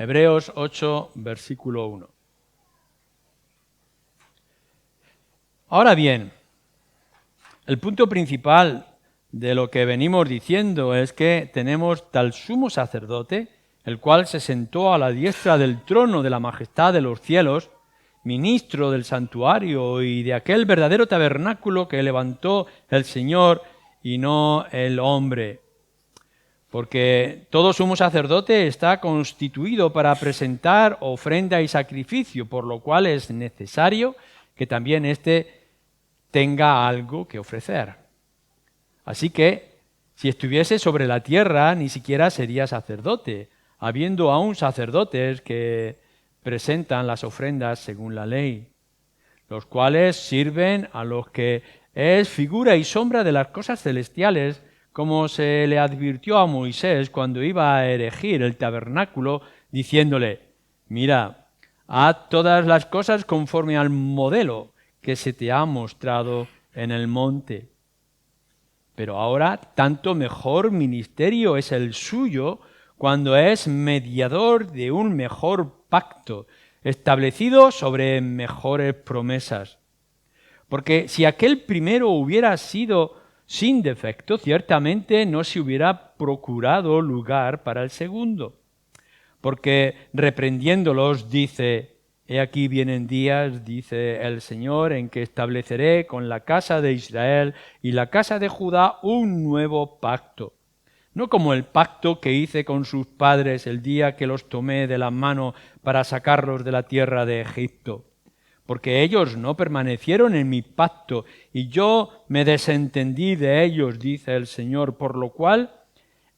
Hebreos 8, versículo 1. Ahora bien, el punto principal de lo que venimos diciendo es que tenemos tal sumo sacerdote, el cual se sentó a la diestra del trono de la majestad de los cielos, ministro del santuario y de aquel verdadero tabernáculo que levantó el Señor y no el hombre. Porque todo sumo sacerdote está constituido para presentar ofrenda y sacrificio, por lo cual es necesario que también éste tenga algo que ofrecer. Así que, si estuviese sobre la tierra, ni siquiera sería sacerdote, habiendo aún sacerdotes que presentan las ofrendas según la ley, los cuales sirven a los que es figura y sombra de las cosas celestiales, como se le advirtió a Moisés cuando iba a erigir el tabernáculo, diciéndole: mira, haz todas las cosas conforme al modelo que se te ha mostrado en el monte. Pero ahora tanto mejor ministerio es el suyo cuando es mediador de un mejor pacto, establecido sobre mejores promesas. Porque si aquel primero hubiera sido sin defecto, ciertamente no se hubiera procurado lugar para el segundo. Porque reprendiéndolos dice: he aquí vienen días, dice el Señor, en que estableceré con la casa de Israel y la casa de Judá un nuevo pacto. No como el pacto que hice con sus padres el día que los tomé de la mano para sacarlos de la tierra de Egipto. Porque ellos no permanecieron en mi pacto y yo me desentendí de ellos, dice el Señor, por lo cual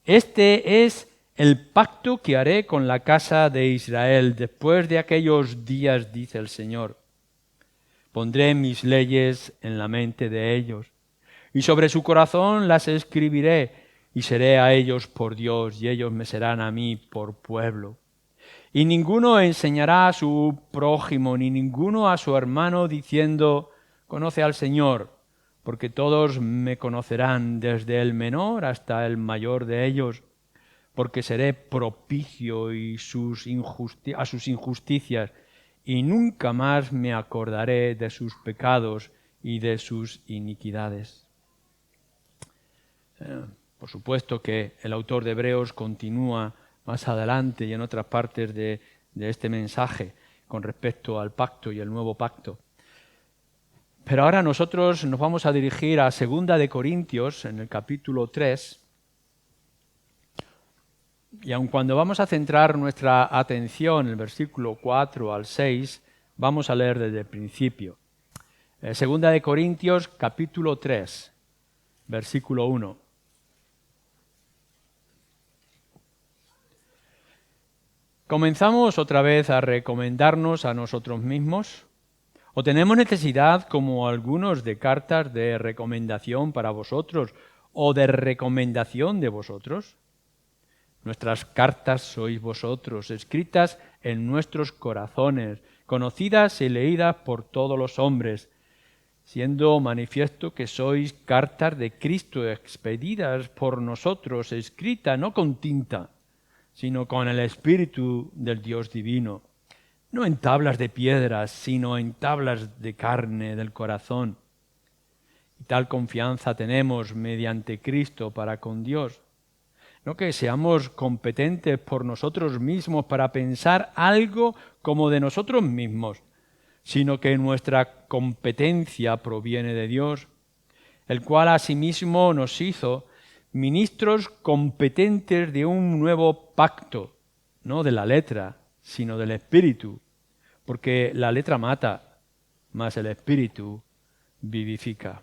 este es el pacto que haré con la casa de Israel después de aquellos días, dice el Señor. Pondré mis leyes en la mente de ellos, y sobre su corazón las escribiré, y seré a ellos por Dios, y ellos me serán a mí por pueblo. Y ninguno enseñará a su prójimo, ni ninguno a su hermano, diciendo: conoce al Señor, porque todos me conocerán, desde el menor hasta el mayor de ellos, porque seré propicio a sus injusticias, y nunca más me acordaré de sus pecados y de sus iniquidades. Por supuesto que el autor de Hebreos continúa más adelante y en otras partes de este mensaje con respecto al pacto y el nuevo pacto. Pero ahora nosotros nos vamos a dirigir a 2 de Corintios, en el capítulo 3, y aun cuando vamos a centrar nuestra atención en el versículo 4 al 6, vamos a leer desde el principio. 2 de Corintios, capítulo 3, versículo 1. ¿Comenzamos otra vez a recomendarnos a nosotros mismos? ¿O tenemos necesidad, como algunos, de cartas de recomendación para vosotros o de recomendación de vosotros? Nuestras cartas sois vosotros, escritas en nuestros corazones, conocidas y leídas por todos los hombres, siendo manifiesto que sois cartas de Cristo expedidas por nosotros, escritas no con tinta, sino con el Espíritu del Dios divino, no en tablas de piedras, sino en tablas de carne del corazón. Y tal confianza tenemos mediante Cristo para con Dios. No que seamos competentes por nosotros mismos para pensar algo como de nosotros mismos, sino que nuestra competencia proviene de Dios, el cual asimismo nos hizo ministros competentes de un nuevo pacto, no de la letra, sino del Espíritu, porque la letra mata, mas el Espíritu vivifica.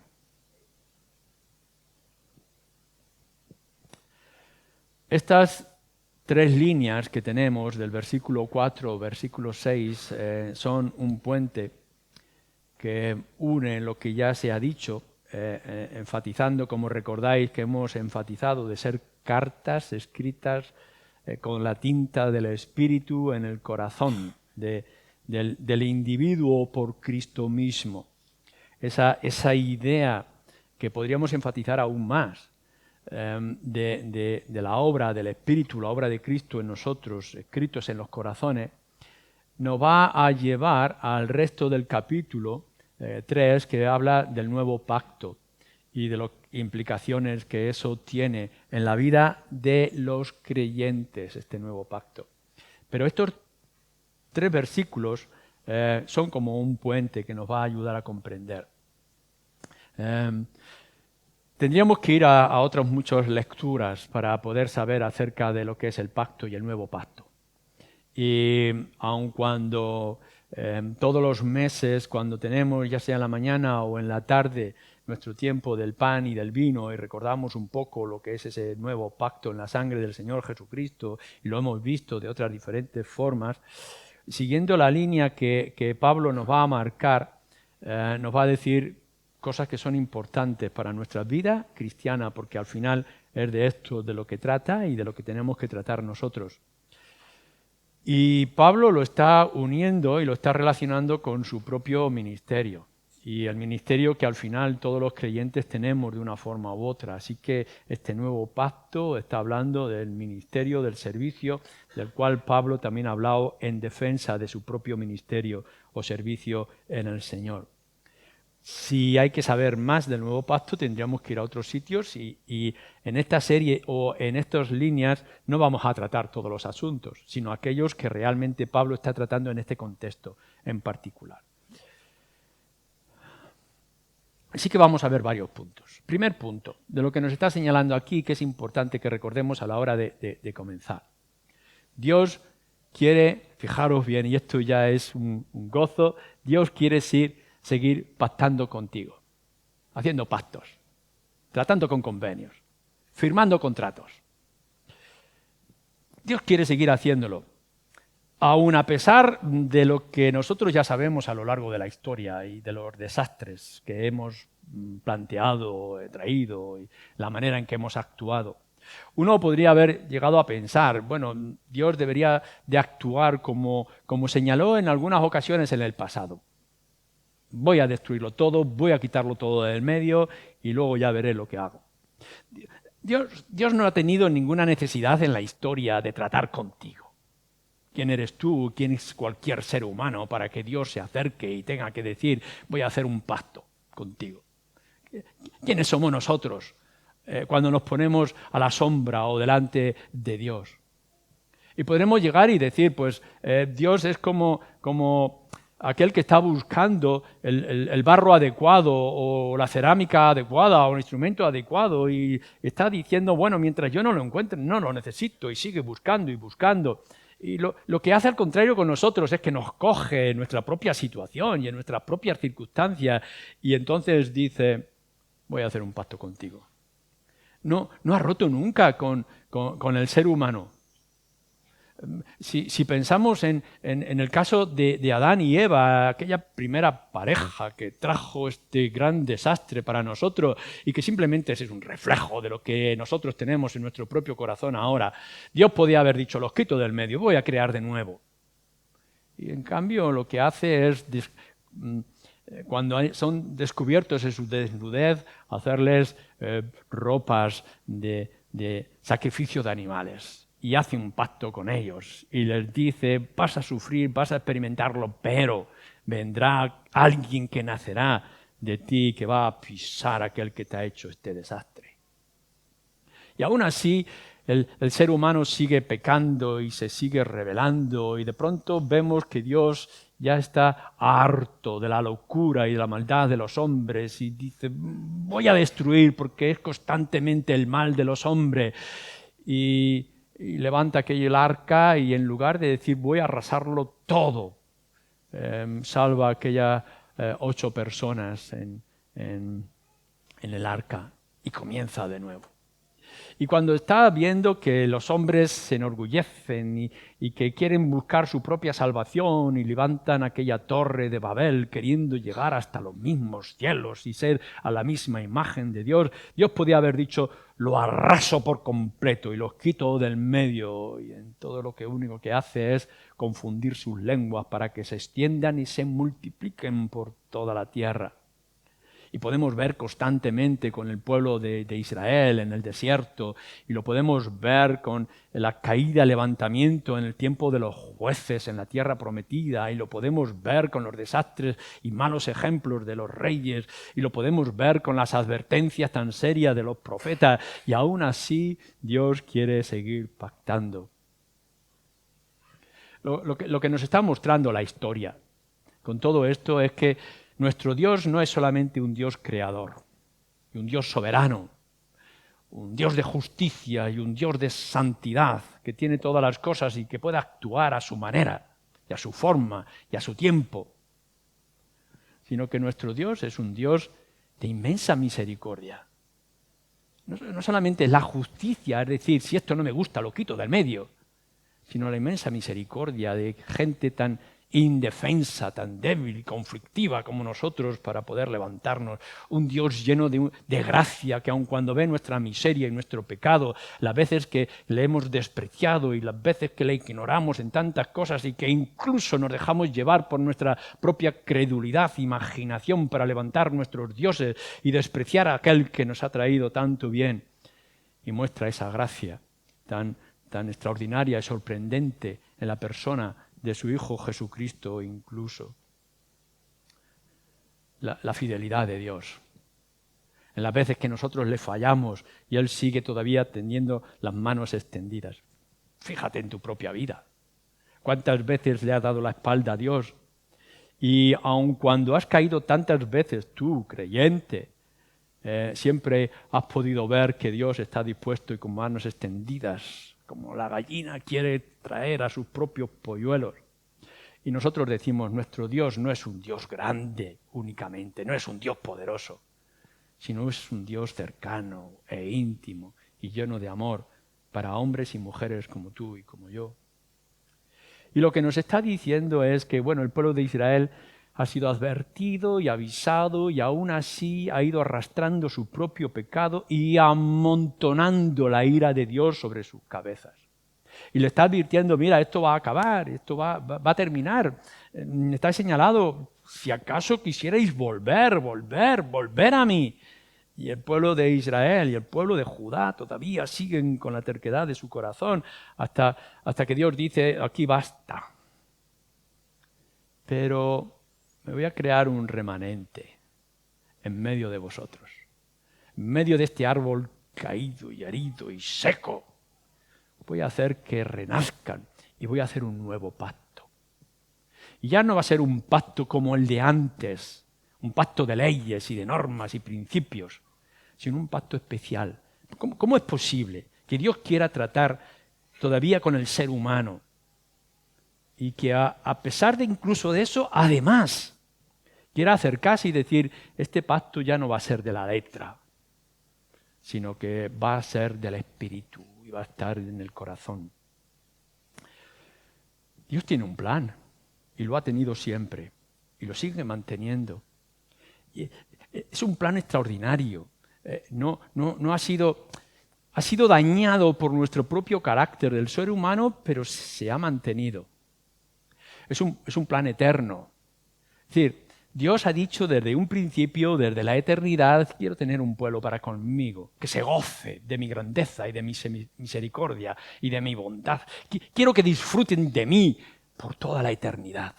Estas tres líneas que tenemos del versículo 4 al versículo 6 son un puente que une lo que ya se ha dicho, enfatizando, como recordáis que hemos enfatizado, de ser cartas escritas con la tinta del Espíritu en el corazón del individuo por Cristo mismo. Esa idea que podríamos enfatizar aún más, de la obra del Espíritu, la obra de Cristo en nosotros, escritos en los corazones, nos va a llevar al resto del capítulo 3, que habla del nuevo pacto y de las implicaciones que eso tiene en la vida de los creyentes, este nuevo pacto. Pero estos 3 versículos son como un puente que nos va a ayudar a comprender. Tendríamos que ir a otras muchas lecturas para poder saber acerca de lo que es el pacto y el nuevo pacto. Y aun cuando todos los meses, cuando tenemos, ya sea en la mañana o en la tarde, nuestro tiempo del pan y del vino, y recordamos un poco lo que es ese nuevo pacto en la sangre del Señor Jesucristo, y lo hemos visto de otras diferentes formas, siguiendo la línea que Pablo nos va a marcar, nos va a decir cosas que son importantes para nuestra vida cristiana, porque al final es de esto de lo que trata y de lo que tenemos que tratar nosotros. Y Pablo lo está uniendo y lo está relacionando con su propio ministerio. Y el ministerio que al final todos los creyentes tenemos de una forma u otra. Así que este nuevo pacto está hablando del ministerio, del servicio, del cual Pablo también ha hablado en defensa de su propio ministerio o servicio en el Señor. Si hay que saber más del nuevo pacto, tendríamos que ir a otros sitios y en esta serie o en estas líneas no vamos a tratar todos los asuntos, sino aquellos que realmente Pablo está tratando en este contexto en particular. Así que vamos a ver varios puntos. Primer punto, de lo que nos está señalando aquí, que es importante que recordemos a la hora de comenzar. Dios quiere, fijaros bien, y esto ya es un gozo, Dios quiere seguir pactando contigo, haciendo pactos, tratando con convenios, firmando contratos. Dios quiere seguir haciéndolo, aun a pesar de lo que nosotros ya sabemos a lo largo de la historia y de los desastres que hemos planteado, traído, y la manera en que hemos actuado. Uno podría haber llegado a pensar, bueno, Dios debería de actuar como señaló en algunas ocasiones en el pasado. Voy a destruirlo todo, voy a quitarlo todo del medio y luego ya veré lo que hago. Dios no ha tenido ninguna necesidad en la historia de tratar contigo. ¿Quién eres tú? ¿Quién es cualquier ser humano para que Dios se acerque y tenga que decir, voy a hacer un pacto contigo? ¿Quiénes somos nosotros cuando nos ponemos a la sombra o delante de Dios? Y podremos llegar y decir, pues Dios es como aquel que está buscando el barro adecuado o la cerámica adecuada o el instrumento adecuado y está diciendo, bueno, mientras yo no lo encuentre, no lo necesito, y sigue buscando y buscando. Y lo que hace al contrario con nosotros es que nos coge en nuestra propia situación y en nuestras propias circunstancias y entonces dice, voy a hacer un pacto contigo. No ha roto nunca con el ser humano. Si pensamos en el caso de Adán y Eva, aquella primera pareja que trajo este gran desastre para nosotros y que simplemente es un reflejo de lo que nosotros tenemos en nuestro propio corazón ahora, Dios podía haber dicho, los quito del medio, voy a crear de nuevo. Y en cambio lo que hace es, cuando son descubiertos en su desnudez, hacerles ropas de sacrificio de animales. Y hace un pacto con ellos y les dice, vas a sufrir, vas a experimentarlo, pero vendrá alguien que nacerá de ti que va a pisar a aquel que te ha hecho este desastre. Y aún así el ser humano sigue pecando y se sigue rebelando y de pronto vemos que Dios ya está harto de la locura y de la maldad de los hombres y dice, voy a destruir porque es constantemente el mal de los hombres. Y levanta aquel arca y en lugar de decir voy a arrasarlo todo, salva a aquellas 8 personas en el arca y comienza de nuevo. Y cuando está viendo que los hombres se enorgullecen y que quieren buscar su propia salvación y levantan aquella torre de Babel queriendo llegar hasta los mismos cielos y ser a la misma imagen de Dios, Dios podía haber dicho, lo arraso por completo y los quito del medio. Y en todo lo que único que hace es confundir sus lenguas para que se extiendan y se multipliquen por toda la tierra. Y podemos ver constantemente con el pueblo de Israel en el desierto, y lo podemos ver con la caída, levantamiento en el tiempo de los jueces en la tierra prometida, y lo podemos ver con los desastres y malos ejemplos de los reyes, y lo podemos ver con las advertencias tan serias de los profetas, y aún así Dios quiere seguir pactando. Lo que nos está mostrando la historia con todo esto es que nuestro Dios no es solamente un Dios creador, y un Dios soberano, un Dios de justicia y un Dios de santidad, que tiene todas las cosas y que puede actuar a su manera, y a su forma, y a su tiempo, sino que nuestro Dios es un Dios de inmensa misericordia. No solamente la justicia, es decir, si esto no me gusta lo quito del medio, sino la inmensa misericordia de gente tan indefensa, tan débil y conflictiva como nosotros para poder levantarnos. Un Dios lleno de gracia que aun cuando ve nuestra miseria y nuestro pecado, las veces que le hemos despreciado y las veces que le ignoramos en tantas cosas y que incluso nos dejamos llevar por nuestra propia credulidad, imaginación para levantar nuestros dioses y despreciar a aquel que nos ha traído tanto bien, y muestra esa gracia tan extraordinaria y sorprendente en la persona de su Hijo Jesucristo incluso. La fidelidad de Dios. En las veces que nosotros le fallamos y Él sigue todavía teniendo las manos extendidas. Fíjate en tu propia vida. ¿Cuántas veces le has dado la espalda a Dios? Y aun cuando has caído tantas veces tú, creyente, siempre has podido ver que Dios está dispuesto y con manos extendidas, como la gallina quiere traer a sus propios polluelos. Y nosotros decimos, nuestro Dios no es un Dios grande únicamente, no es un Dios poderoso, sino es un Dios cercano e íntimo y lleno de amor para hombres y mujeres como tú y como yo. Y lo que nos está diciendo es que, bueno, el pueblo de Israel ha sido advertido y avisado y aún así ha ido arrastrando su propio pecado y amontonando la ira de Dios sobre sus cabezas. Y le está advirtiendo, mira, esto va a acabar, esto va a terminar. Está señalado, si acaso quisierais volver a mí. Y el pueblo de Israel y el pueblo de Judá todavía siguen con la terquedad de su corazón hasta que Dios dice, aquí basta. Pero me voy a crear un remanente en medio de vosotros, en medio de este árbol caído y herido y seco. Voy a hacer que renazcan y voy a hacer un nuevo pacto. Y ya no va a ser un pacto como el de antes, un pacto de leyes y de normas y principios, sino un pacto especial. ¿Cómo es posible que Dios quiera tratar todavía con el ser humano y que a pesar de incluso de eso, además, quiera acercarse y decir, este pacto ya no va a ser de la letra, sino que va a ser del espíritu y va a estar en el corazón? Dios tiene un plan y lo ha tenido siempre y lo sigue manteniendo. Y es un plan extraordinario. No ha sido dañado por nuestro propio carácter del ser humano, pero se ha mantenido. Es un plan eterno. Es decir, Dios ha dicho desde un principio, desde la eternidad, quiero tener un pueblo para conmigo, que se goce de mi grandeza y de mi misericordia y de mi bondad. Quiero que disfruten de mí por toda la eternidad.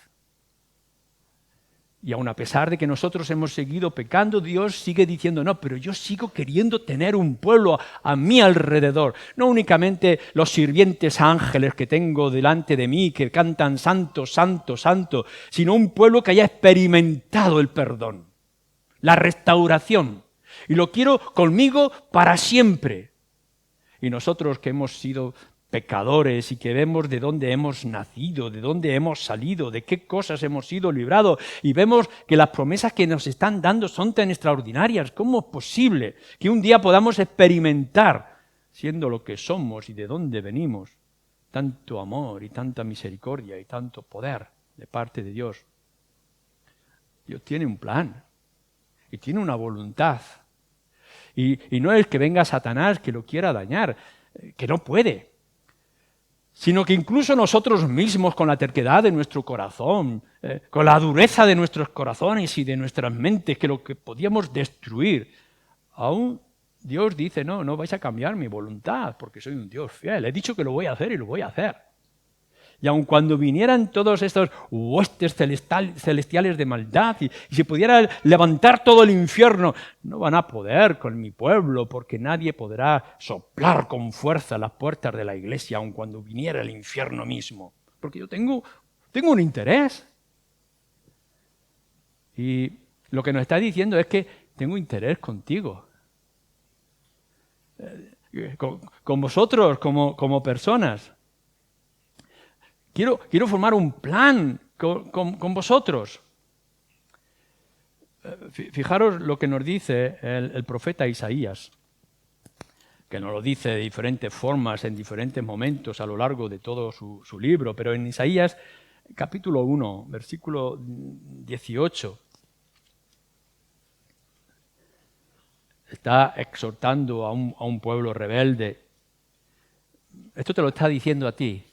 Y aun a pesar de que nosotros hemos seguido pecando, Dios sigue diciendo, no, pero yo sigo queriendo tener un pueblo a mi alrededor. No únicamente los sirvientes ángeles que tengo delante de mí, que cantan santo, santo, santo, sino un pueblo que haya experimentado el perdón, la restauración. Y lo quiero conmigo para siempre. Y nosotros que hemos sido pecadores y que vemos de dónde hemos nacido, de dónde hemos salido, de qué cosas hemos sido librados y vemos que las promesas que nos están dando son tan extraordinarias. ¿Cómo es posible que un día podamos experimentar, siendo lo que somos y de dónde venimos, tanto amor y tanta misericordia y tanto poder de parte de Dios? Dios tiene un plan y tiene una voluntad. Y no es que venga Satanás que lo quiera dañar, que no puede. sino que incluso nosotros mismos, con la terquedad de nuestro corazón, con la dureza de nuestros corazones y de nuestras mentes, que lo que podíamos destruir, aún Dios dice, no vais a cambiar mi voluntad, porque soy un Dios fiel. He dicho que lo voy a hacer y lo voy a hacer. Y aun cuando vinieran todos estos huestes celestiales de maldad y se pudiera levantar todo el infierno, no van a poder con mi pueblo, porque nadie podrá soplar con fuerza las puertas de la iglesia, aun cuando viniera el infierno mismo. Porque yo tengo un interés. Y lo que nos está diciendo es que tengo interés contigo. Con vosotros como personas. Quiero formar un plan con vosotros. Fijaros lo que nos dice el profeta Isaías, que nos lo dice de diferentes formas, en diferentes momentos a lo largo de todo su libro, pero en Isaías capítulo 1, versículo 18, está exhortando a un pueblo rebelde. Esto te lo está diciendo a ti.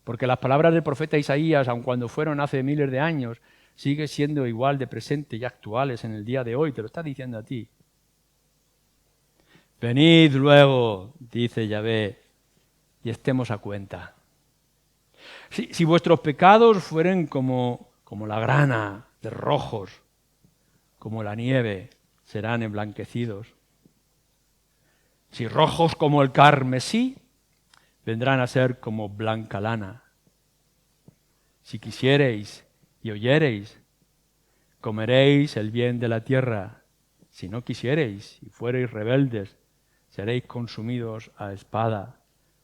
Porque las palabras del profeta Isaías, aun cuando fueron hace miles de años, siguen siendo igual de presentes y actuales en el día de hoy. Te lo está diciendo a ti. Venid luego, dice Yahvé, y estemos a cuenta. Si vuestros pecados fueren como la grana de rojos, como la nieve, serán emblanquecidos. Si rojos como el carmesí, vendrán a ser como blanca lana. Si quisiereis y oyereis, comeréis el bien de la tierra. Si no quisiereis y fuereis rebeldes, seréis consumidos a espada,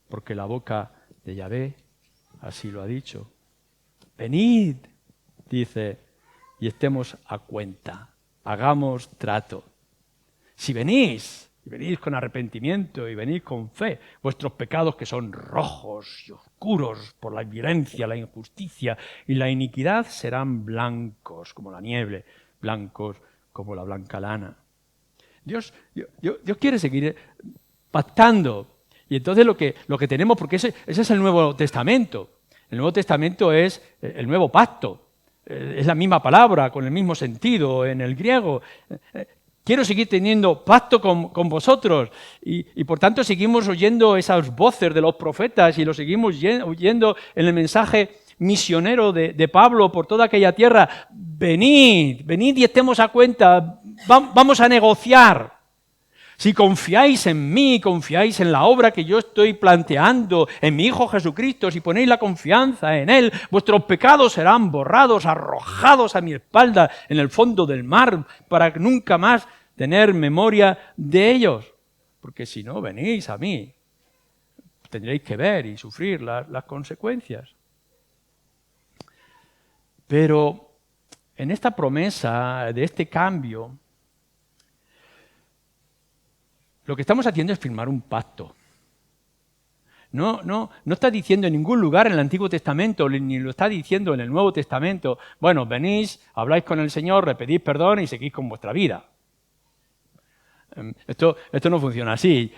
porque la boca de Yahvé así lo ha dicho. Venid, dice, y estemos a cuenta, hagamos trato. Si venís, y venís con arrepentimiento y venís con fe, vuestros pecados que son rojos y oscuros por la violencia, la injusticia y la iniquidad serán blancos como la nieve, blancos como la blanca lana. Dios quiere seguir pactando. Y entonces lo que tenemos, porque ese es el Nuevo Testamento. El Nuevo Testamento es el nuevo pacto. Es la misma palabra, con el mismo sentido en el griego. Quiero seguir teniendo pacto con vosotros y por tanto seguimos oyendo esas voces de los profetas y lo seguimos oyendo en el mensaje misionero de Pablo por toda aquella tierra. Venid y estemos a cuenta, vamos a negociar. Si confiáis en mí, confiáis en la obra que yo estoy planteando, en mi Hijo Jesucristo, si ponéis la confianza en Él, vuestros pecados serán borrados, arrojados a mi espalda en el fondo del mar, para nunca más tener memoria de ellos. Porque si no venís a mí, tendréis que ver y sufrir las consecuencias. Pero en esta promesa de este cambio, lo que estamos haciendo es firmar un pacto. No está diciendo en ningún lugar en el Antiguo Testamento, ni lo está diciendo en el Nuevo Testamento, bueno, venís, habláis con el Señor, le pedís perdón y seguís con vuestra vida. Esto no funciona así.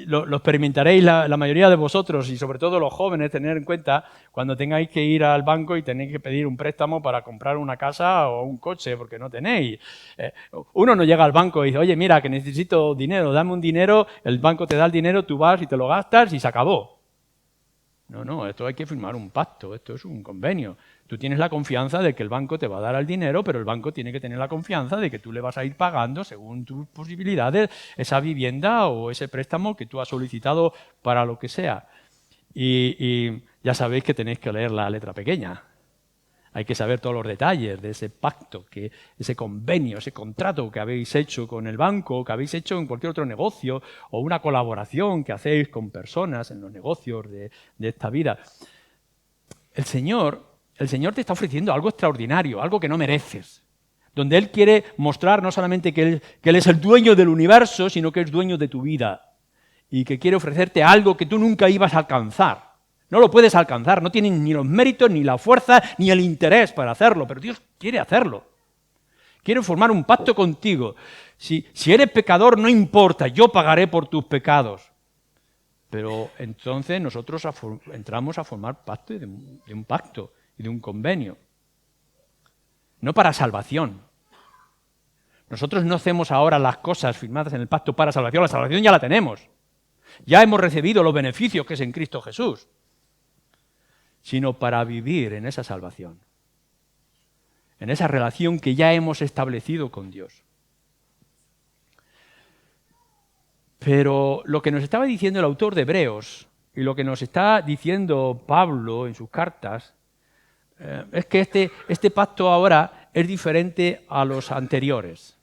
Lo experimentaréis la mayoría de vosotros y sobre todo los jóvenes, tener en cuenta cuando tengáis que ir al banco y tenéis que pedir un préstamo para comprar una casa o un coche porque no tenéis. Uno no llega al banco y dice, oye, mira, que necesito dinero, dame un dinero, el banco te da el dinero, tú vas y te lo gastas y se acabó. No, esto hay que firmar un pacto, esto es un convenio. Tú tienes la confianza de que el banco te va a dar el dinero, pero el banco tiene que tener la confianza de que tú le vas a ir pagando, según tus posibilidades, esa vivienda o ese préstamo que tú has solicitado para lo que sea. Y ya sabéis que tenéis que leer la letra pequeña. Hay que saber todos los detalles de ese pacto, ese convenio, ese contrato que habéis hecho con el banco, que habéis hecho en cualquier otro negocio, o una colaboración que hacéis con personas en los negocios de esta vida. El Señor te está ofreciendo algo extraordinario, algo que no mereces, donde Él quiere mostrar no solamente que Él es el dueño del universo, sino que es dueño de tu vida y que quiere ofrecerte algo que tú nunca ibas a alcanzar. No lo puedes alcanzar, no tienes ni los méritos, ni la fuerza, ni el interés para hacerlo, pero Dios quiere hacerlo. Quiere formar un pacto contigo. Si eres pecador, no importa, yo pagaré por tus pecados. Pero entonces nosotros entramos a formar parte de un pacto y de un convenio. No para salvación. Nosotros no hacemos ahora las cosas firmadas en el pacto para salvación. La salvación ya la tenemos. Ya hemos recibido los beneficios que es en Cristo Jesús. Sino para vivir en esa salvación. En esa relación que ya hemos establecido con Dios. Pero lo que nos estaba diciendo el autor de Hebreos y lo que nos está diciendo Pablo en sus cartas es que este pacto ahora es diferente a los anteriores.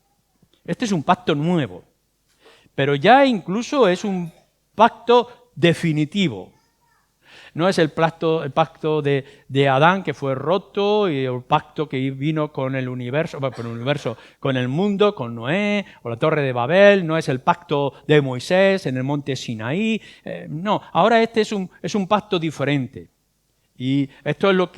Este es un pacto nuevo, pero ya incluso es un pacto definitivo. No es el pacto de Adán que fue roto y el pacto que vino con el universo, con el mundo, con Noé o la Torre de Babel. No es el pacto de Moisés en el monte Sinaí. No, ahora este es un pacto diferente. Y esto es lo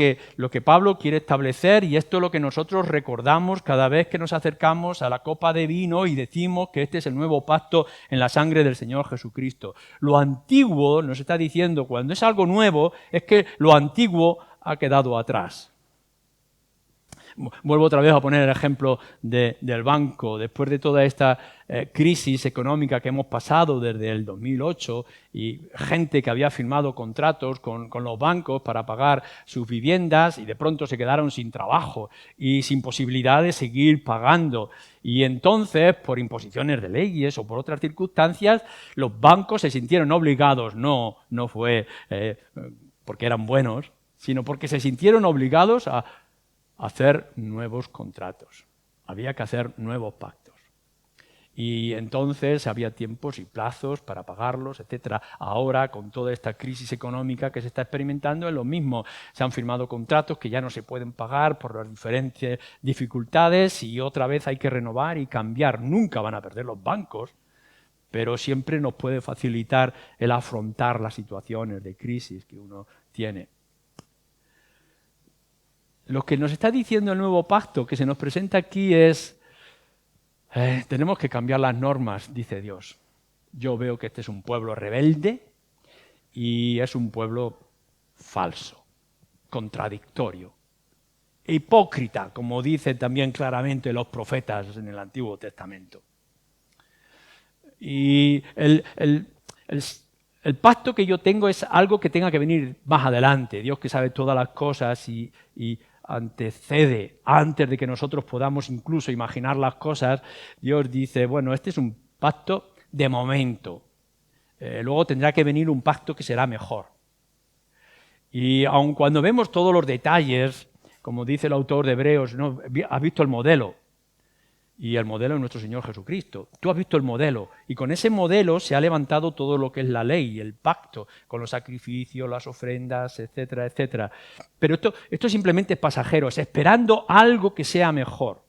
que Pablo quiere establecer y esto es lo que nosotros recordamos cada vez que nos acercamos a la copa de vino y decimos que este es el nuevo pacto en la sangre del Señor Jesucristo. Lo antiguo, nos está diciendo, cuando es algo nuevo, es que lo antiguo ha quedado atrás. Vuelvo otra vez a poner el ejemplo del banco. Después de toda esta crisis económica que hemos pasado desde el 2008 y gente que había firmado contratos con los bancos para pagar sus viviendas y de pronto se quedaron sin trabajo y sin posibilidad de seguir pagando. Y entonces, por imposiciones de leyes o por otras circunstancias, los bancos se sintieron obligados, no fue porque eran buenos, sino porque se sintieron obligados a hacer nuevos contratos. Había que hacer nuevos pactos. Y entonces había tiempos y plazos para pagarlos, etc. Ahora, con toda esta crisis económica que se está experimentando, es lo mismo. Se han firmado contratos que ya no se pueden pagar por las diferentes dificultades y otra vez hay que renovar y cambiar. Nunca van a perder los bancos, pero siempre nos puede facilitar el afrontar las situaciones de crisis que uno tiene. Lo que nos está diciendo el nuevo pacto que se nos presenta aquí es, tenemos que cambiar las normas, dice Dios. Yo veo que este es un pueblo rebelde y es un pueblo falso, contradictorio, hipócrita, como dicen también claramente los profetas en el Antiguo Testamento. Y el pacto que yo tengo es algo que tenga que venir más adelante. Dios que sabe todas las cosas y antecede, antes de que nosotros podamos incluso imaginar las cosas, Dios dice, bueno, este es un pacto de momento. Luego tendrá que venir un pacto que será mejor. Y aun cuando vemos todos los detalles, como dice el autor de Hebreos, ¿no? Has visto el modelo. Y el modelo es nuestro Señor Jesucristo. Tú has visto el modelo. Y con ese modelo se ha levantado todo lo que es la ley, el pacto, con los sacrificios, las ofrendas, etcétera, etcétera. Pero esto simplemente es pasajero, es esperando algo que sea mejor.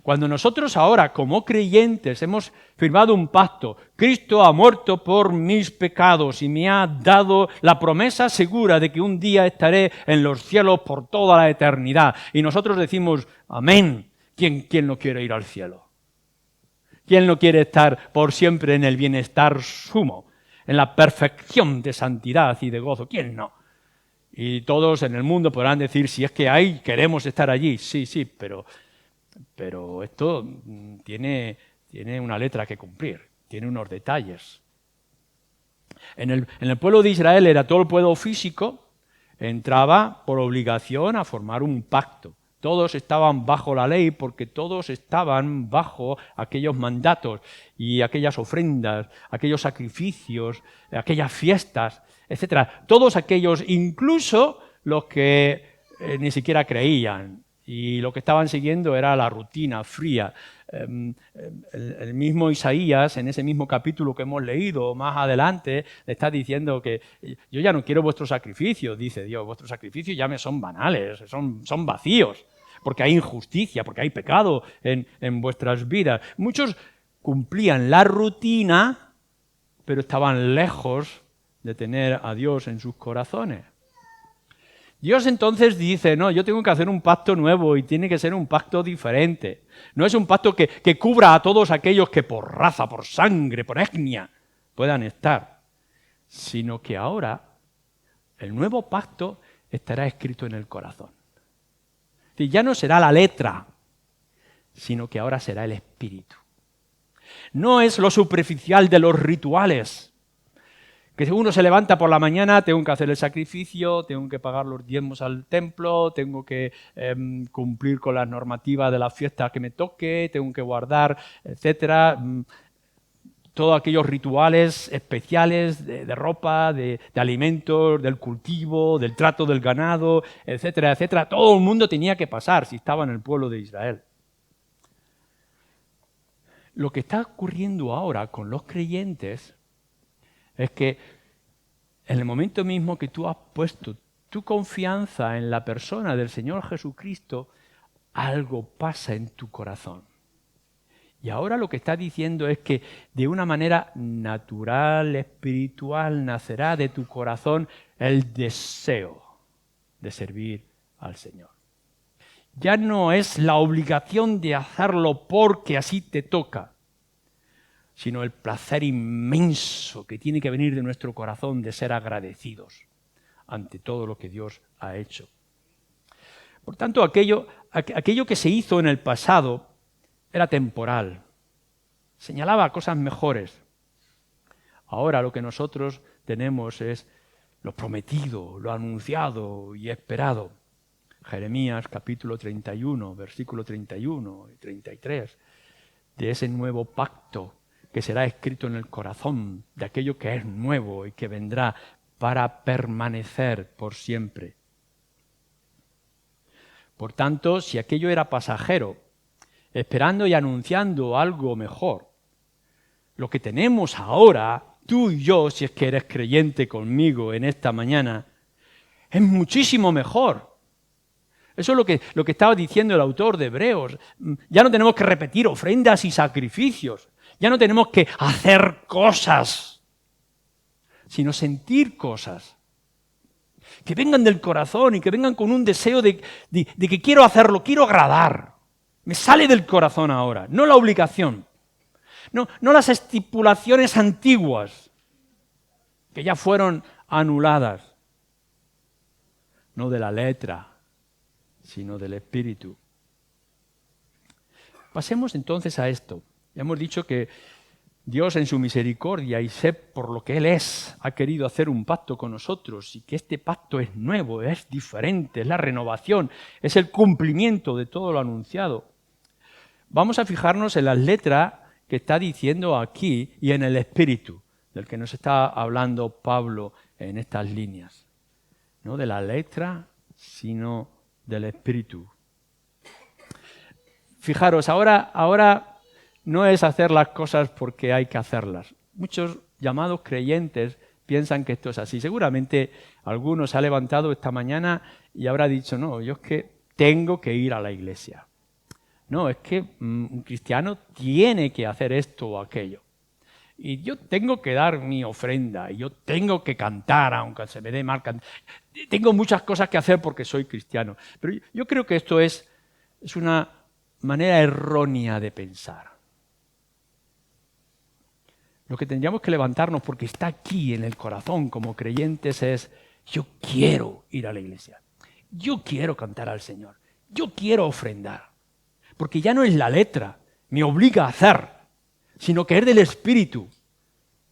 Cuando nosotros ahora, como creyentes, hemos firmado un pacto, Cristo ha muerto por mis pecados y me ha dado la promesa segura de que un día estaré en los cielos por toda la eternidad. Y nosotros decimos, amén. ¿Quién no quiere ir al cielo? ¿Quién no quiere estar por siempre en el bienestar sumo, en la perfección de santidad y de gozo? ¿Quién no? Y todos en el mundo podrán decir, si es que queremos estar allí. Sí, pero esto tiene una letra que cumplir, tiene unos detalles. En el pueblo de Israel era todo el pueblo físico, entraba por obligación a formar un pacto. Todos estaban bajo la ley porque todos estaban bajo aquellos mandatos y aquellas ofrendas, aquellos sacrificios, aquellas fiestas, etc. Todos aquellos, incluso los que ni siquiera creían y lo que estaban siguiendo era la rutina fría. El mismo Isaías, en ese mismo capítulo que hemos leído más adelante, le está diciendo que yo ya no quiero vuestros sacrificios, dice Dios, vuestros sacrificios ya me son banales, son vacíos. Porque hay injusticia, porque hay pecado en vuestras vidas. Muchos cumplían la rutina, pero estaban lejos de tener a Dios en sus corazones. Dios entonces dice, no, yo tengo que hacer un pacto nuevo y tiene que ser un pacto diferente. No es un pacto que cubra a todos aquellos que por raza, por sangre, por etnia puedan estar, sino que ahora el nuevo pacto estará escrito en el corazón. Es decir, ya no será la letra, sino que ahora será el espíritu. No es lo superficial de los rituales, que si uno se levanta por la mañana, tengo que hacer el sacrificio, tengo que pagar los diezmos al templo, tengo que cumplir con las normativas de la fiesta que me toque, tengo que guardar, etcétera. Todos aquellos rituales especiales de ropa, de alimentos, del cultivo, del trato del ganado, etcétera, etcétera. Todo el mundo tenía que pasar si estaba en el pueblo de Israel. Lo que está ocurriendo ahora con los creyentes es que en el momento mismo que tú has puesto tu confianza en la persona del Señor Jesucristo, algo pasa en tu corazón. Y ahora lo que está diciendo es que de una manera natural, espiritual, nacerá de tu corazón el deseo de servir al Señor. Ya no es la obligación de hacerlo porque así te toca, sino el placer inmenso que tiene que venir de nuestro corazón de ser agradecidos ante todo lo que Dios ha hecho. Por tanto, aquello que se hizo en el pasado era temporal, señalaba cosas mejores. Ahora lo que nosotros tenemos es lo prometido, lo anunciado y esperado. Jeremías capítulo 31, versículo 31 y 33, de ese nuevo pacto que será escrito en el corazón, de aquello que es nuevo y que vendrá para permanecer por siempre. Por tanto, si aquello era pasajero, esperando y anunciando algo mejor, lo que tenemos ahora, tú y yo, si es que eres creyente conmigo en esta mañana, es muchísimo mejor. Eso es lo que estaba diciendo el autor de Hebreos. Ya no tenemos que repetir ofrendas y sacrificios. Ya no tenemos que hacer cosas, sino sentir cosas. Que vengan del corazón y que vengan con un deseo de que quiero hacerlo, quiero agradar. Me sale del corazón ahora, no la obligación. No las estipulaciones antiguas, que ya fueron anuladas. No de la letra, sino del espíritu. Pasemos entonces a esto. Ya hemos dicho que Dios en su misericordia y sé por lo que Él es, ha querido hacer un pacto con nosotros y que este pacto es nuevo, es diferente, es la renovación, es el cumplimiento de todo lo anunciado. Vamos a fijarnos en las letras que está diciendo aquí y en el espíritu del que nos está hablando Pablo en estas líneas. No de la letra, sino del espíritu. Fijaros, ahora no es hacer las cosas porque hay que hacerlas. Muchos llamados creyentes piensan que esto es así. Seguramente alguno se ha levantado esta mañana y habrá dicho, no, yo es que tengo que ir a la iglesia. No, es que un cristiano tiene que hacer esto o aquello. Y yo tengo que dar mi ofrenda, y yo tengo que cantar, aunque se me dé mal cantar. Tengo muchas cosas que hacer porque soy cristiano. Pero yo creo que esto es una manera errónea de pensar. Lo que tendríamos que levantarnos, porque está aquí en el corazón como creyentes, es yo quiero ir a la iglesia. Yo quiero cantar al Señor. Yo quiero ofrendar. Porque ya no es la letra, me obliga a hacer, sino que es del Espíritu.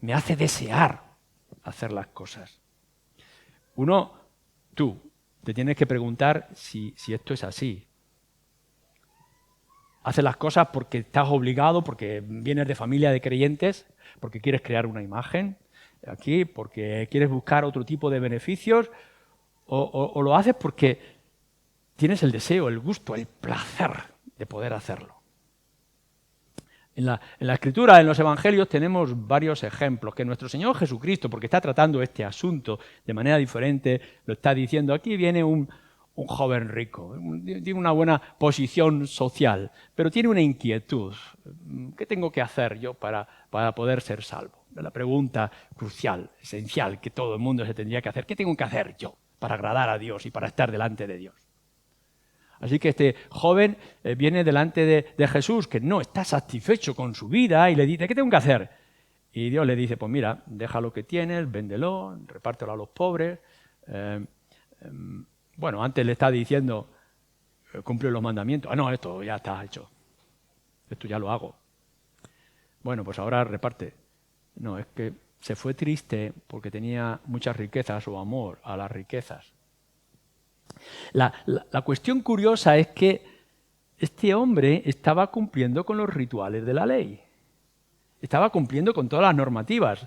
Me hace desear hacer las cosas. Tú, te tienes que preguntar si esto es así. ¿Haces las cosas porque estás obligado, porque vienes de familia de creyentes, porque quieres crear una imagen aquí, porque quieres buscar otro tipo de beneficios, o lo haces porque tienes el deseo, el gusto, el placer de poder hacerlo? En la Escritura, en los Evangelios, tenemos varios ejemplos que nuestro Señor Jesucristo, porque está tratando este asunto de manera diferente, lo está diciendo. Aquí viene un joven rico, tiene una buena posición social, pero tiene una inquietud. ¿Qué tengo que hacer yo para poder ser salvo? La pregunta crucial, esencial, que todo el mundo se tendría que hacer. ¿Qué tengo que hacer yo para agradar a Dios y para estar delante de Dios? Así que este joven viene delante de Jesús, que no está satisfecho con su vida, y le dice, ¿qué tengo que hacer? Y Dios le dice, pues mira, deja lo que tienes, véndelo, repártelo a los pobres. Bueno, antes le está diciendo, cumple los mandamientos. Ah, no, esto ya está hecho. Esto ya lo hago. Bueno, pues ahora reparte. No, es que se fue triste porque tenía muchas riquezas o amor a las riquezas. La cuestión curiosa es que este hombre estaba cumpliendo con los rituales de la ley. Estaba cumpliendo con todas las normativas.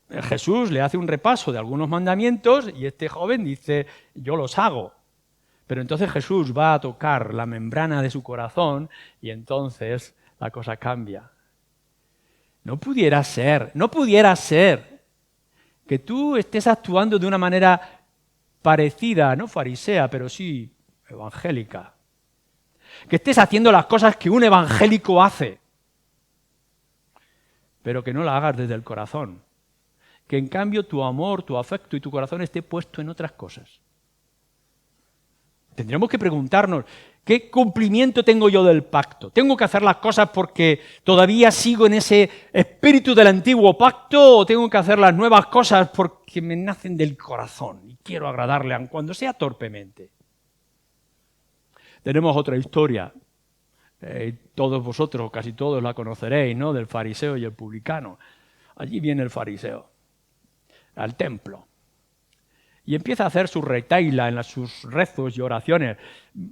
Jesús le hace un repaso de algunos mandamientos y este joven dice, yo los hago. Pero entonces Jesús va a tocar la membrana de su corazón y entonces la cosa cambia. No pudiera ser que tú estés actuando de una manera parecida, no farisea, pero sí evangélica. Que estés haciendo las cosas que un evangélico hace, pero que no las hagas desde el corazón. Que en cambio tu amor, tu afecto y tu corazón esté puesto en otras cosas. Tendremos que preguntarnos, ¿qué cumplimiento tengo yo del pacto? ¿Tengo que hacer las cosas porque todavía sigo en ese espíritu del antiguo pacto o tengo que hacer las nuevas cosas porque me nacen del corazón y quiero agradarle, aun cuando sea torpemente? Tenemos otra historia, todos vosotros, casi todos la conoceréis, ¿no? Del fariseo y el publicano. Allí viene el fariseo al templo y empieza a hacer su retaila en sus rezos y oraciones.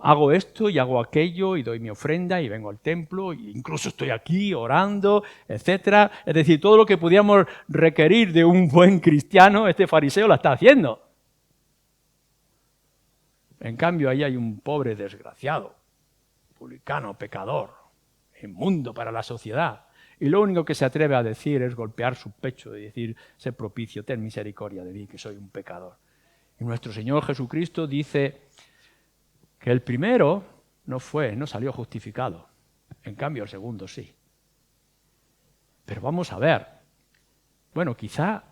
Hago esto y hago aquello y doy mi ofrenda y vengo al templo e incluso estoy aquí orando, etc. Es decir, todo lo que pudiéramos requerir de un buen cristiano, este fariseo lo está haciendo. En cambio, ahí hay un pobre desgraciado, publicano, pecador, inmundo para la sociedad. Y lo único que se atreve a decir es golpear su pecho y decir, sé propicio, ten misericordia de mí, que soy un pecador. Y nuestro Señor Jesucristo dice que el primero no salió justificado. En cambio, el segundo sí. Pero vamos a ver. Bueno, quizá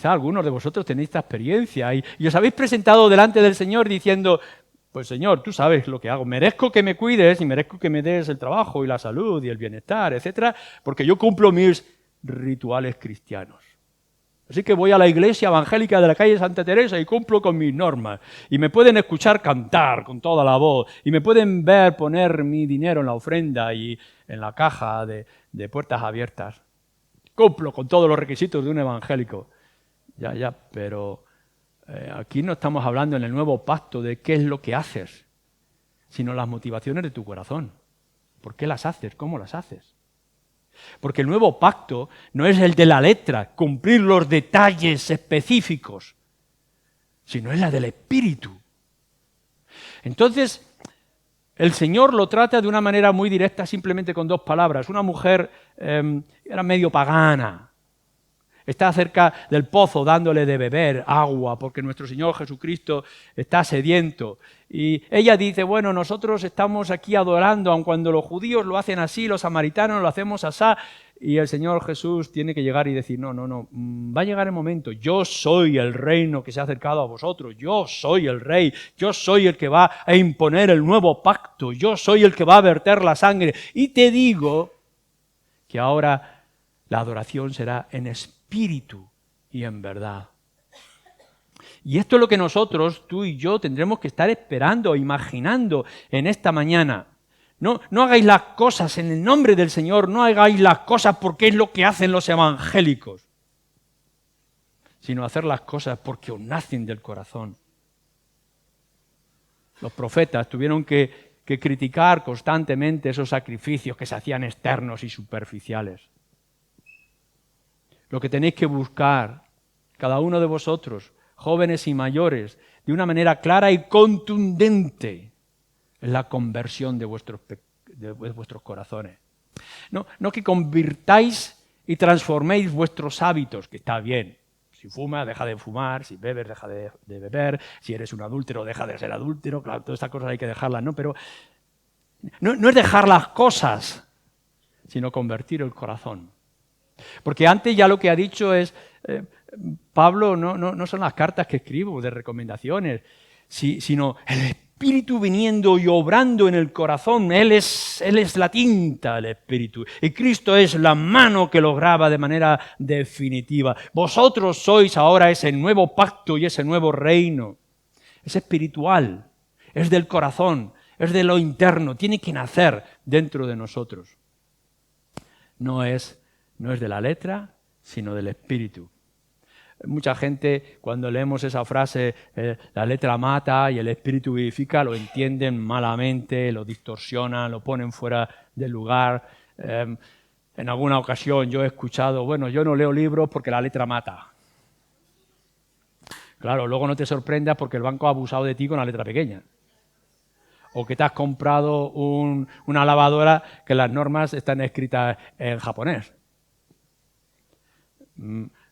algunos de vosotros tenéis esta experiencia y os habéis presentado delante del Señor diciendo, pues Señor, tú sabes lo que hago, merezco que me cuides y merezco que me des el trabajo y la salud y el bienestar, etcétera, porque yo cumplo mis rituales cristianos. Así que voy a la iglesia evangélica de la calle Santa Teresa y cumplo con mis normas. Y me pueden escuchar cantar con toda la voz. Y me pueden ver poner mi dinero en la ofrenda y en la caja de puertas abiertas. Cumplo con todos los requisitos de un evangélico. Ya, pero aquí no estamos hablando en el nuevo pacto de qué es lo que haces, sino las motivaciones de tu corazón. ¿Por qué las haces? ¿Cómo las haces? Porque el nuevo pacto no es el de la letra, cumplir los detalles específicos, sino es la del espíritu. Entonces, el Señor lo trata de una manera muy directa, simplemente con dos palabras. Una mujer era medio pagana, está cerca del pozo dándole de beber agua, porque nuestro Señor Jesucristo está sediento. Y ella dice, bueno, nosotros estamos aquí adorando, aun cuando los judíos lo hacen así, los samaritanos lo hacemos así. Y el Señor Jesús tiene que llegar y decir, no, va a llegar el momento, yo soy el reino que se ha acercado a vosotros, yo soy el rey, yo soy el que va a imponer el nuevo pacto, yo soy el que va a verter la sangre. Y te digo que ahora la adoración será en espíritu y en verdad. Y esto es lo que nosotros, tú y yo, tendremos que estar esperando, imaginando en esta mañana. No hagáis las cosas en el nombre del Señor, no hagáis las cosas porque es lo que hacen los evangélicos, sino hacer las cosas porque os nacen del corazón. Los profetas tuvieron que criticar constantemente esos sacrificios que se hacían externos y superficiales. Lo que tenéis que buscar, cada uno de vosotros, jóvenes y mayores, de una manera clara y contundente, es la conversión de vuestros corazones. No que convirtáis y transforméis vuestros hábitos, que está bien. Si fumas, deja de fumar, si bebes, deja de beber, si eres un adúltero, deja de ser adúltero, claro, todas estas cosas hay que dejarlas, ¿no? Pero no es dejar las cosas, sino convertir el corazón. Porque antes ya lo que ha dicho es, Pablo, no son las cartas que escribo de recomendaciones, sino el Espíritu viniendo y obrando en el corazón. Él es la tinta, el Espíritu. Y Cristo es la mano que lo graba de manera definitiva. Vosotros sois ahora ese nuevo pacto y ese nuevo reino. Es espiritual, es del corazón, es de lo interno. Tiene que nacer dentro de nosotros. No es de la letra, sino del Espíritu. Mucha gente, cuando leemos esa frase, la letra mata y el espíritu vivifica, lo entienden malamente, lo distorsionan, lo ponen fuera de lugar. En alguna ocasión yo he escuchado, bueno, yo no leo libros porque la letra mata. Claro, luego no te sorprendas porque el banco ha abusado de ti con la letra pequeña. O que te has comprado una lavadora que las normas están escritas en japonés.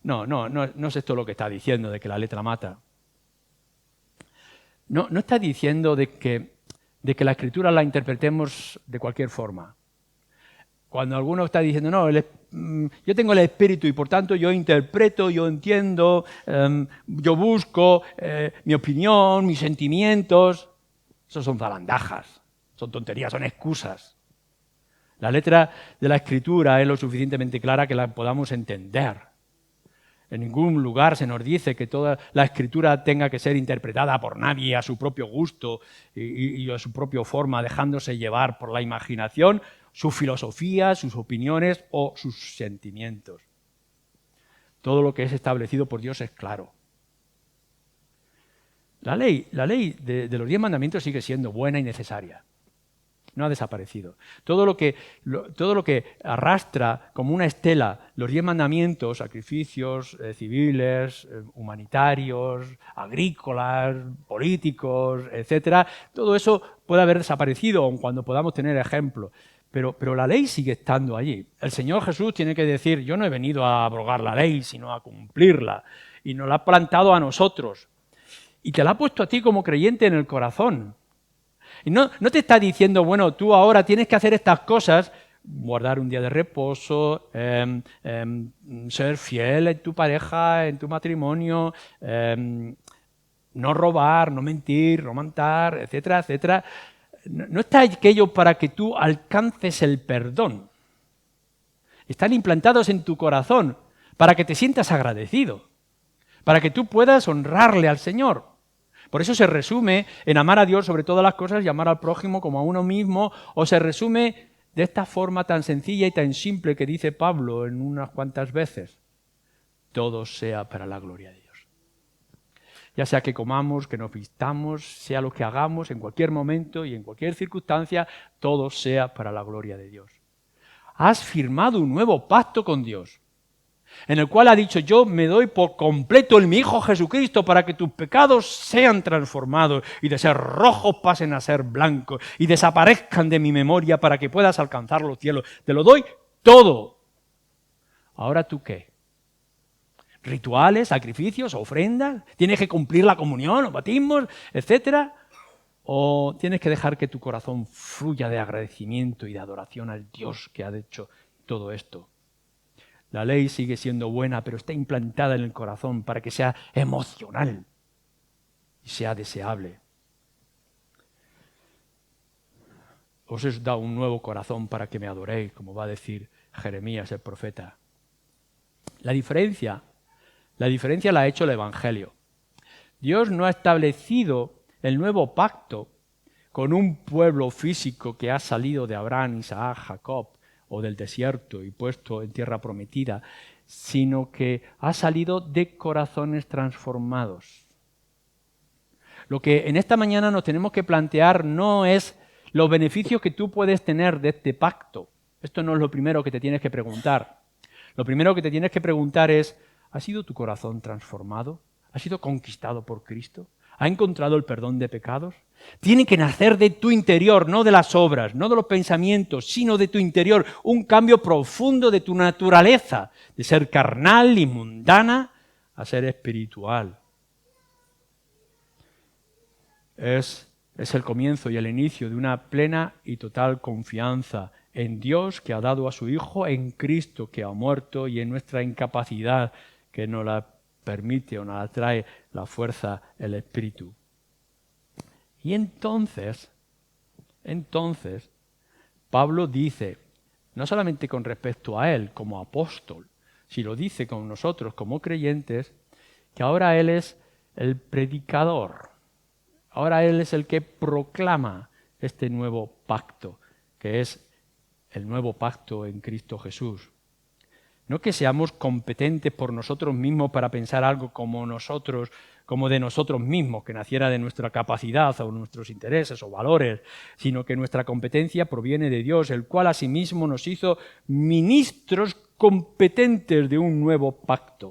No es esto lo que está diciendo, de que la letra mata. No está diciendo de que la Escritura la interpretemos de cualquier forma. Cuando alguno está diciendo, no, yo tengo el Espíritu y por tanto yo interpreto, yo entiendo, yo busco mi opinión, mis sentimientos, esos son zarandajas, son tonterías, son excusas. La letra de la Escritura es lo suficientemente clara que la podamos entender. En ningún lugar se nos dice que toda la Escritura tenga que ser interpretada por nadie a su propio gusto y a su propia forma, dejándose llevar por la imaginación, su filosofía, sus opiniones o sus sentimientos. Todo lo que es establecido por Dios es claro. La ley de los 10 mandamientos sigue siendo buena y necesaria. No ha desaparecido. Todo lo que arrastra como una estela los 10 mandamientos, sacrificios civiles, humanitarios, agrícolas, políticos, etcétera, todo eso puede haber desaparecido, aun cuando podamos tener ejemplos. Pero la ley sigue estando allí. El Señor Jesús tiene que decir, yo no he venido a abrogar la ley, sino a cumplirla. Y nos la ha plantado a nosotros. Y te la ha puesto a ti como creyente en el corazón. Y no te está diciendo, bueno, tú ahora tienes que hacer estas cosas, guardar un día de reposo, ser fiel en tu pareja, en tu matrimonio, no robar, no mentir, no matar, etcétera, etcétera. No está aquello para que tú alcances el perdón. Están implantados en tu corazón para que te sientas agradecido, para que tú puedas honrarle al Señor. Por eso se resume en amar a Dios sobre todas las cosas y amar al prójimo como a uno mismo, o se resume de esta forma tan sencilla y tan simple que dice Pablo en unas cuantas veces. Todo sea para la gloria de Dios. Ya sea que comamos, que nos vistamos, sea lo que hagamos en cualquier momento y en cualquier circunstancia, todo sea para la gloria de Dios. Has firmado un nuevo pacto con Dios, en el cual ha dicho, yo me doy por completo en mi Hijo Jesucristo para que tus pecados sean transformados y de ser rojos pasen a ser blancos y desaparezcan de mi memoria para que puedas alcanzar los cielos. Te lo doy todo. ¿Ahora tú qué? ¿Rituales, sacrificios, ofrendas? ¿Tienes que cumplir la comunión, los bautismos, etcétera? ¿O tienes que dejar que tu corazón fluya de agradecimiento y de adoración al Dios que ha hecho todo esto? La ley sigue siendo buena, pero está implantada en el corazón para que sea emocional y sea deseable. Os he dado un nuevo corazón para que me adoréis, como va a decir Jeremías el profeta. La diferencia la ha hecho el Evangelio. Dios no ha establecido el nuevo pacto con un pueblo físico que ha salido de Abraham, Isaac, Jacob, o del desierto y puesto en tierra prometida, sino que ha salido de corazones transformados. Lo que en esta mañana nos tenemos que plantear no es los beneficios que tú puedes tener de este pacto. Esto no es lo primero que te tienes que preguntar. Lo primero que te tienes que preguntar es, ¿ha sido tu corazón transformado? ¿Ha sido conquistado por Cristo? ¿Ha encontrado el perdón de pecados? Tiene que nacer de tu interior, no de las obras, no de los pensamientos, sino de tu interior. Un cambio profundo de tu naturaleza, de ser carnal y mundana a ser espiritual. Es el comienzo y el inicio de una plena y total confianza en Dios que ha dado a su Hijo, en Cristo que ha muerto y en nuestra incapacidad que nos la permite o nos la trae la fuerza, el Espíritu. Y entonces, Pablo dice, no solamente con respecto a él como apóstol, si lo dice con nosotros como creyentes, que ahora él es el predicador, ahora él es el que proclama este nuevo pacto, que es el nuevo pacto en Cristo Jesús. No que seamos competentes por nosotros mismos para pensar algo como de nosotros mismos, que naciera de nuestra capacidad o nuestros intereses o valores, sino que nuestra competencia proviene de Dios, el cual asimismo nos hizo ministros competentes de un nuevo pacto.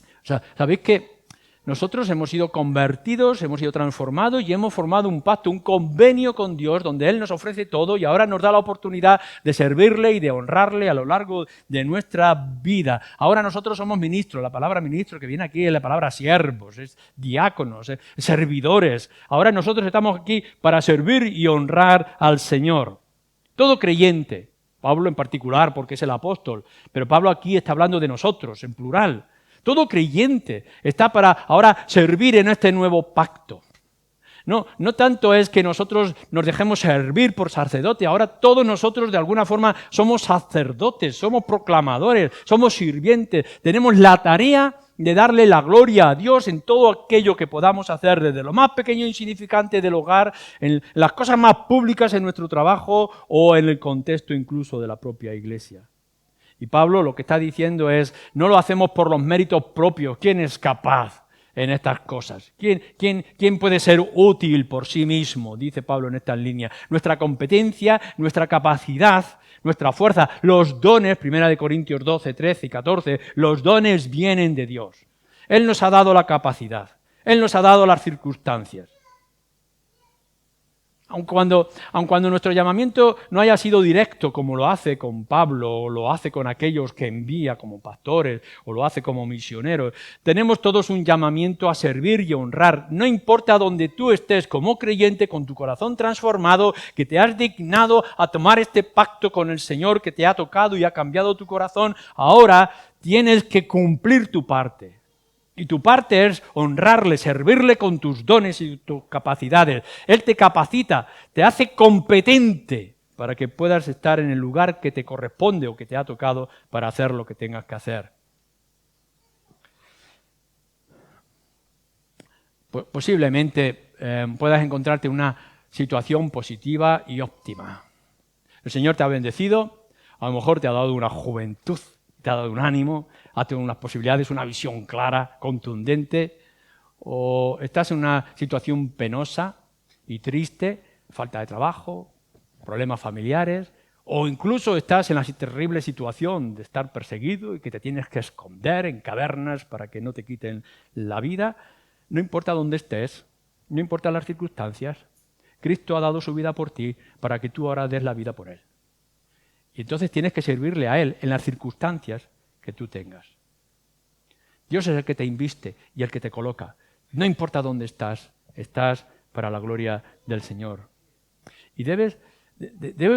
O sea, ¿sabéis que nosotros hemos sido convertidos, hemos sido transformados y hemos formado un pacto, un convenio con Dios donde Él nos ofrece todo y ahora nos da la oportunidad de servirle y de honrarle a lo largo de nuestra vida? Ahora nosotros somos ministros, la palabra ministro que viene aquí es la palabra siervos, es diáconos, es servidores. Ahora nosotros estamos aquí para servir y honrar al Señor. Todo creyente, Pablo en particular porque es el apóstol, pero Pablo aquí está hablando de nosotros en plural. Todo creyente está para ahora servir en este nuevo pacto. No tanto es que nosotros nos dejemos servir por sacerdote, ahora todos nosotros de alguna forma somos sacerdotes, somos proclamadores, somos sirvientes, tenemos la tarea de darle la gloria a Dios en todo aquello que podamos hacer, desde lo más pequeño e insignificante del hogar, en las cosas más públicas en nuestro trabajo o en el contexto incluso de la propia iglesia. Y Pablo lo que está diciendo es, no lo hacemos por los méritos propios. ¿Quién es capaz en estas cosas? ¿Quién puede ser útil por sí mismo? Dice Pablo en estas líneas. Nuestra competencia, nuestra capacidad, nuestra fuerza, los dones, 1 Corintios 12, 13 y 14, los dones vienen de Dios. Él nos ha dado la capacidad, Él nos ha dado las circunstancias. Aun cuando nuestro llamamiento no haya sido directo como lo hace con Pablo o lo hace con aquellos que envía como pastores o lo hace como misioneros, tenemos todos un llamamiento a servir y honrar. No importa donde tú estés como creyente con tu corazón transformado, que te has dignado a tomar este pacto con el Señor que te ha tocado y ha cambiado tu corazón, ahora tienes que cumplir tu parte. Y tu parte es honrarle, servirle con tus dones y tus capacidades. Él te capacita, te hace competente para que puedas estar en el lugar que te corresponde o que te ha tocado para hacer lo que tengas que hacer. Posiblemente puedas encontrarte una situación positiva y óptima. El Señor te ha bendecido, a lo mejor te ha dado una juventud, te ha dado un ánimo, ha tenido unas posibilidades, una visión clara, contundente, o estás en una situación penosa y triste, falta de trabajo, problemas familiares, o incluso estás en la terrible situación de estar perseguido y que te tienes que esconder en cavernas para que no te quiten la vida. No importa dónde estés, no importa las circunstancias, Cristo ha dado su vida por ti para que tú ahora des la vida por Él. Y entonces tienes que servirle a Él en las circunstancias que tú tengas. Dios es el que te inviste y el que te coloca. No importa dónde estás, estás para la gloria del Señor. Y debes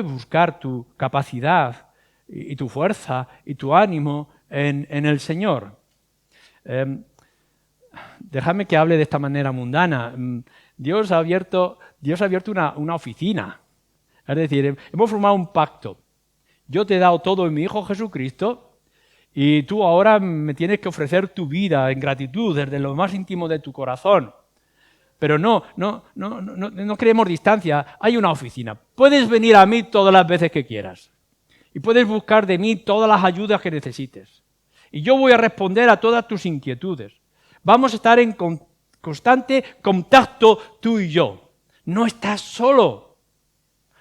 buscar tu capacidad y tu fuerza y tu ánimo en el Señor. Déjame que hable de esta manera mundana. Dios ha abierto una oficina. Es decir, hemos formado un pacto. Yo te he dado todo en mi Hijo Jesucristo y tú ahora me tienes que ofrecer tu vida en gratitud desde lo más íntimo de tu corazón. Pero no creemos distancia, hay una oficina. Puedes venir a mí todas las veces que quieras y puedes buscar de mí todas las ayudas que necesites. Y yo voy a responder a todas tus inquietudes. Vamos a estar en constante contacto tú y yo. No estás solo,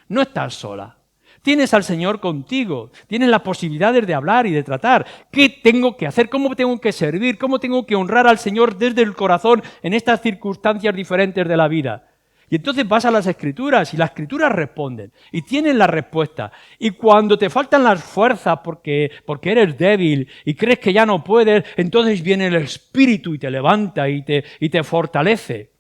no estás sola. Tienes al Señor contigo, tienes las posibilidades de hablar y de tratar. ¿Qué tengo que hacer? ¿Cómo tengo que servir? ¿Cómo tengo que honrar al Señor desde el corazón en estas circunstancias diferentes de la vida? Y entonces vas a las Escrituras y las Escrituras responden y tienen la respuesta. Y cuando te faltan las fuerzas porque eres débil y crees que ya no puedes, entonces viene el Espíritu y te levanta y te fortalece.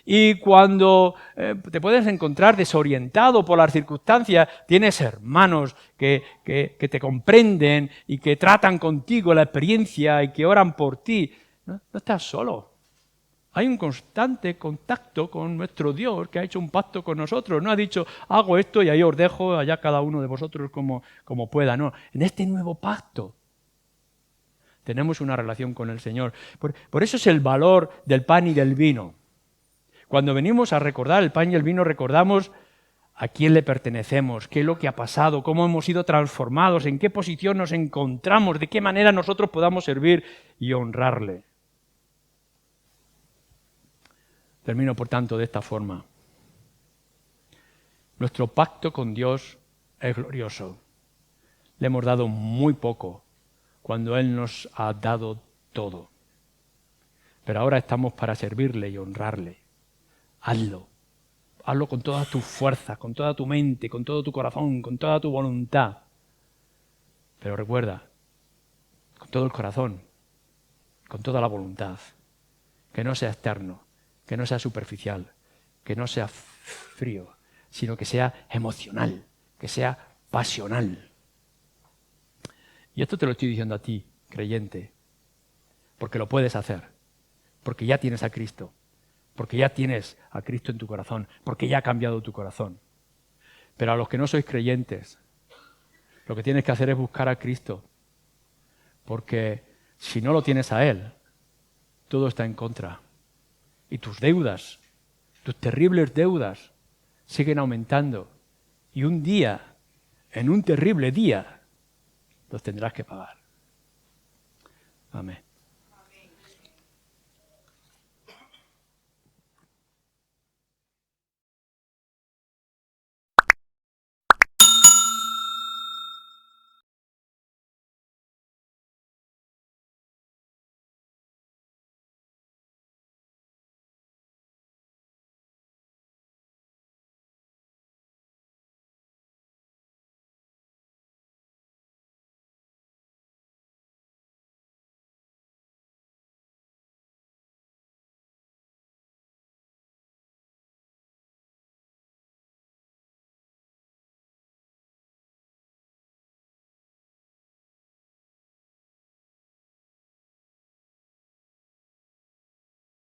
Y cuando te puedes encontrar desorientado por las circunstancias, tienes hermanos que te comprenden y que tratan contigo la experiencia y que oran por ti. No estás solo. Hay un constante contacto con nuestro Dios que ha hecho un pacto con nosotros. No ha dicho, hago esto y ahí os dejo, allá cada uno de vosotros como pueda. No, en este nuevo pacto tenemos una relación con el Señor. Por eso es el valor del pan y del vino. Cuando venimos a recordar el pan y el vino, recordamos a quién le pertenecemos, qué es lo que ha pasado, cómo hemos sido transformados, en qué posición nos encontramos, de qué manera nosotros podamos servir y honrarle. Termino, por tanto, de esta forma. Nuestro pacto con Dios es glorioso. Le hemos dado muy poco cuando Él nos ha dado todo. Pero ahora estamos para servirle y honrarle. Hazlo. Hazlo con toda tu fuerza, con toda tu mente, con todo tu corazón, con toda tu voluntad. Pero recuerda, con todo el corazón, con toda la voluntad. Que no sea externo, que no sea superficial, que no sea frío, sino que sea emocional, que sea pasional. Y esto te lo estoy diciendo a ti, creyente, porque lo puedes hacer, porque ya tienes a Cristo, porque ya tienes a Cristo en tu corazón, porque ya ha cambiado tu corazón. Pero a los que no sois creyentes, lo que tienes que hacer es buscar a Cristo, porque si no lo tienes a Él, todo está en contra. Y tus deudas, tus terribles deudas, siguen aumentando. Y un día, en un terrible día, los tendrás que pagar. Amén.